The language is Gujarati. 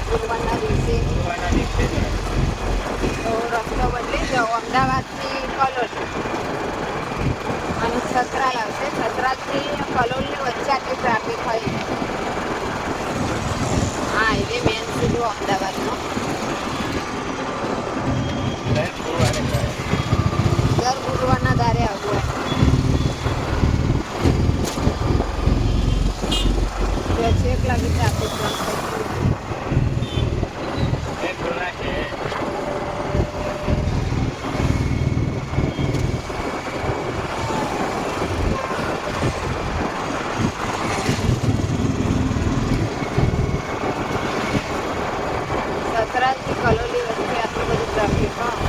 ગુરુવારના દિવસે ગુરુવારના દિવસે જ હોય. તો રસ્તો બદલી જાઓ અમદાવાદથી કલોલ અને છત્રાલ આવશે. છત્રાલથી કલોલની વચ્ચે આટલી ટ્રાફિક હોય. હા હાઈવે મેન સીધો અમદાવાદનો. દર ગુરુવારે કરે. દર ગુરુવારના દારે આવવું હોય. છેક લાગી ટ્રાફિક બંધ થઈ ગયું. એ ખુલ્લા છે. સતરાલથી કલોલી વચ્ચે આટલું બધું ટ્રાફિક. હા